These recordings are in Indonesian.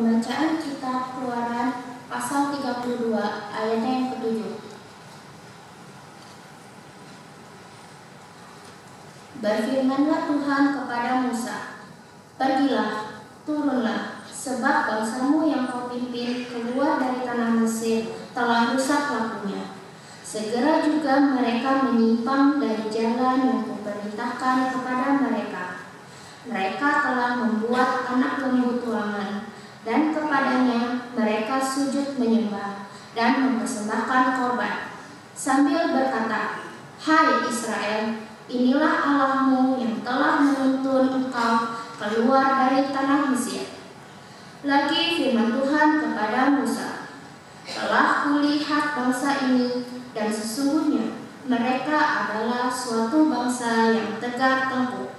Pembacaan kitab Keluaran pasal 32 ayatnya yang ke-7. Berfirmanlah Tuhan kepada Musa, "Pergilah, turunlah, sebab bangsamu yang kau pimpin keluar dari tanah Mesir telah rusak lakunya. Segera juga mereka menyimpang dari jalan yang kuperintahkan kepada mereka. Mereka telah membuat anak lembu tulangan, dan kepadanya mereka sujud menyembah dan mempersembahkan korban, sambil berkata, 'Hai Israel, inilah Allahmu yang telah menuntun engkau keluar dari tanah Mesir.' Lagi firman Tuhan kepada Musa, 'Telah kulihat bangsa ini, dan sesungguhnya mereka adalah suatu bangsa yang tegar tengkuk.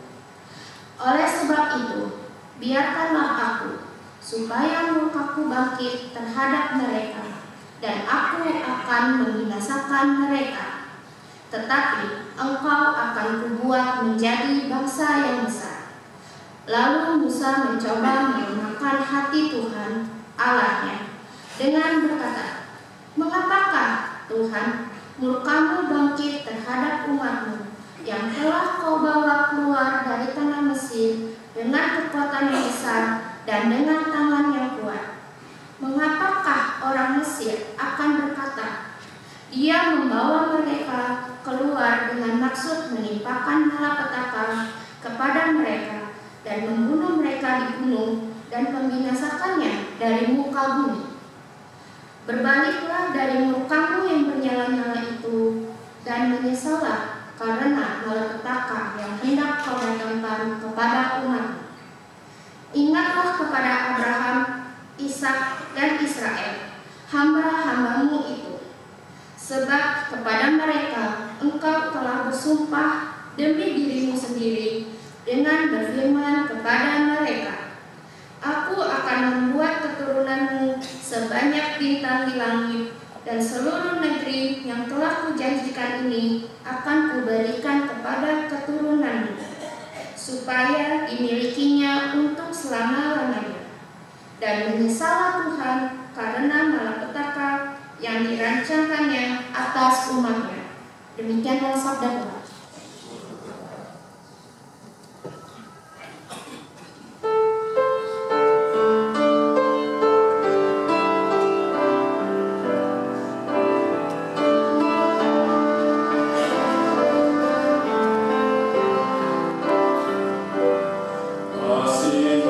Oleh sebab itu, biarkanlah aku, supaya murkaku bangkit terhadap mereka, dan aku akan membinasakan mereka. Tetapi engkau akan kubuat menjadi bangsa yang besar.' Lalu Musa mencoba melunakan hati Tuhan Allahnya dengan berkata, 'Mengapakah Tuhan murkamu bangkit terhadap umatmu yang telah kau bawa keluar dari tanah Mesir dengan kekuatan yang besar dan dengan tangan yang kuat? Mengapakah orang Mesir akan berkata, Dia membawa mereka keluar dengan maksud menimpakan malapetaka kepada mereka dan membunuh mereka di gunung dan membinasakannya dari muka bumi? Berbaliklah dari murkamu yang bernyala-nyala itu, dan menyesallah karena malapetaka yang hendak kau datangkan kepada umatmu. Ingatlah kepada Abraham, Ishak, dan Israel, hamba-hambamu itu. Sebab kepada mereka engkau telah bersumpah demi dirimu sendiri dengan berfirman kepada mereka, Aku akan membuat keturunanmu sebanyak bintang di langit, dan seluruh negeri yang telah kujanjikan ini akan kuberikan kepada keturunanmu, supaya dimilikinya untuk selama-lamanya. Dan menyesallah Tuhan karena malapetaka yang dirancangkannya atas umatnya.' Demikianlah sabda Tuhan. Kasih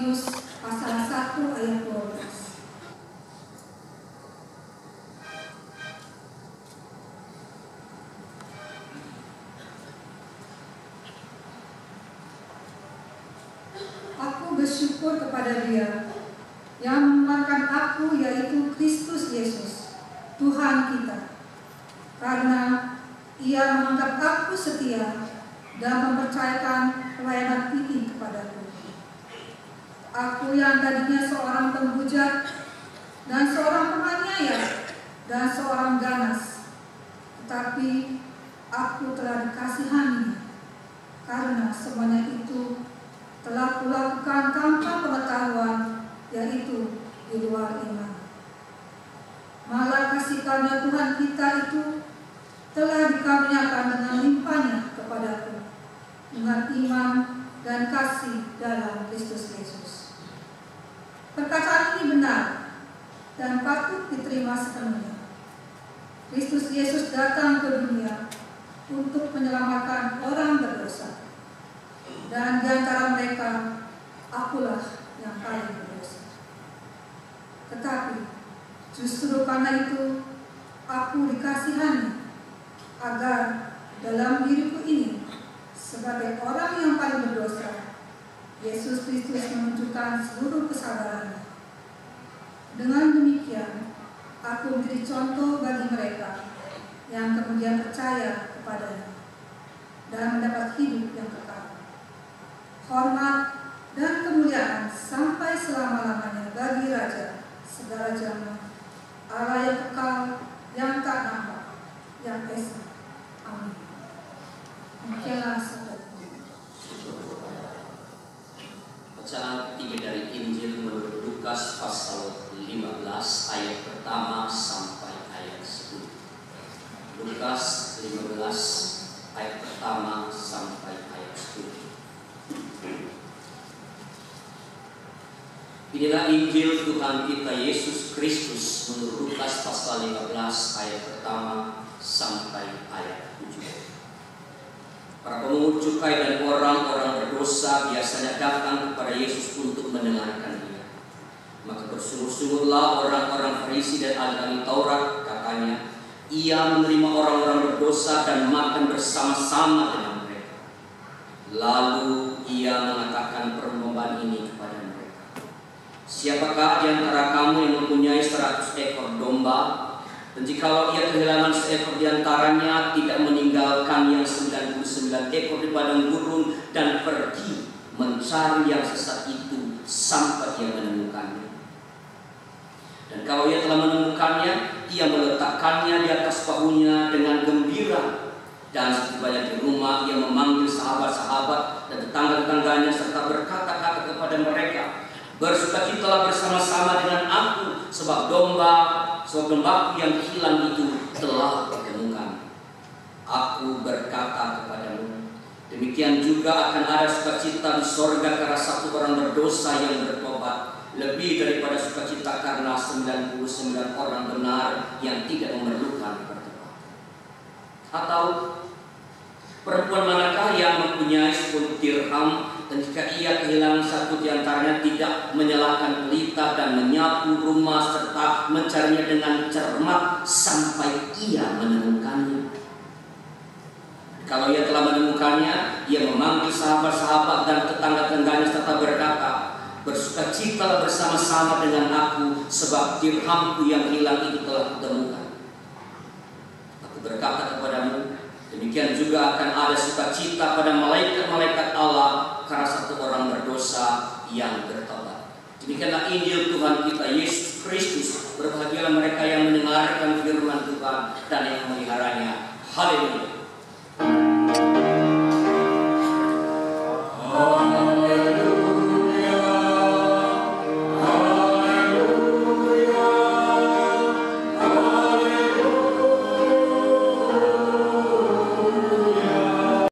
Matius pasal 1 ayat 12. Aku bersyukur kepada Dia yang mengenalkan aku, yaitu Kristus Yesus, Tuhan kita, karena Ia menganggap aku setia dan mempercayakan pelayanan ini kepadaku. Aku yang tadinya seorang penghujat dan seorang penganiaya dan seorang ganas, tetapi aku telah dikasihani karena semuanya itu telah kulakukan tanpa pengetahuan, yaitu di luar iman. Malah kasih karunia Tuhan kita itu telah dikaruniakan dengan limpahnya kepadaku dengan iman dan kasih dalam Kristus Yesus. Perkataan ini benar dan patut diterima sepenuhnya. Kristus Yesus datang ke dunia untuk menyelamatkan orang berdosa, dan di antara mereka akulah yang paling berdosa. Tetapi justru karena itu aku dikasihani, agar dalam diriku ini sebagai orang yang paling berdosa, Yesus Kristus menunjukkan seluruh kesabarannya. Dengan demikian, aku menjadi contoh bagi mereka yang kemudian percaya kepadanya dan mendapat hidup yang kekal. Hormat dan kemuliaan sampai selama-lamanya bagi Raja segala zaman, Allah yang kekal, yang tak nampak, yang esa. Amin. Demikianlah sabda Tuhan. Bacaan ketiga dari Injil menurut Lukas pasal 15 ayat pertama sampai ayat 10. Lukas 15 ayat pertama sampai ayat 10. Inilah Injil Tuhan kita Yesus Kristus menurut Lukas pasal 15 ayat pertama sampai ayat 7. Para pemungut cukai dan orang-orang berdosa biasanya datang kepada Yesus untuk mendengarkan Dia. Maka bersungut-sungutlah orang-orang Farisi dan ahli Taurat, katanya, Ia menerima orang-orang berdosa dan makan bersama-sama dengan mereka. Lalu Ia mengatakan perlombaan ini kepada mereka. Siapakah di antara kamu yang mempunyai 100 ekor domba, dan jikalau ia kehilangan seekor di antaranya, tidak meninggalkan yang 99 ekor di padang gurun dan pergi mencari yang sesat itu sampai ia menemukannya? Dan kalau ia telah menemukannya, ia meletakkannya di atas bahunya dengan gembira. Dan setibanya di rumah, ia memanggil sahabat-sahabat dan tetangga-tetangganya serta berkata-kata kepada mereka, bersukacitalah bersama-sama dengan aku, sebab dombaku yang hilang itu telah ditemukan. Aku berkata kepadamu, demikian juga akan ada sukacita di sorga karena satu orang berdosa yang bertobat, lebih daripada sukacita karena 99 orang benar yang tidak memerlukan pertobatan. Atau perempuan manakah yang mempunyai 10 dirham, dan jika ia kehilangan satu di antaranya, tidak menyalakan pelita dan menyapu rumah serta mencarinya dengan cermat sampai ia menemukannya? Kalau ia telah menemukannya, ia memanggil sahabat-sahabat dan tetangga-tetangganya serta berkata, bersukacitalah bersama-sama dengan aku, sebab dirhamku yang hilang itu telah kutemukan. Aku berkata kepadamu, demikian juga akan ada sukacita pada malaikat-malaikat Allah karena satu orang berdosa yang bertobat. Demikianlah Injil Tuhan kita Yesus Kristus. Berbahagialah mereka yang mendengarkan firman Tuhan dan yang memeliharanya. Haleluya.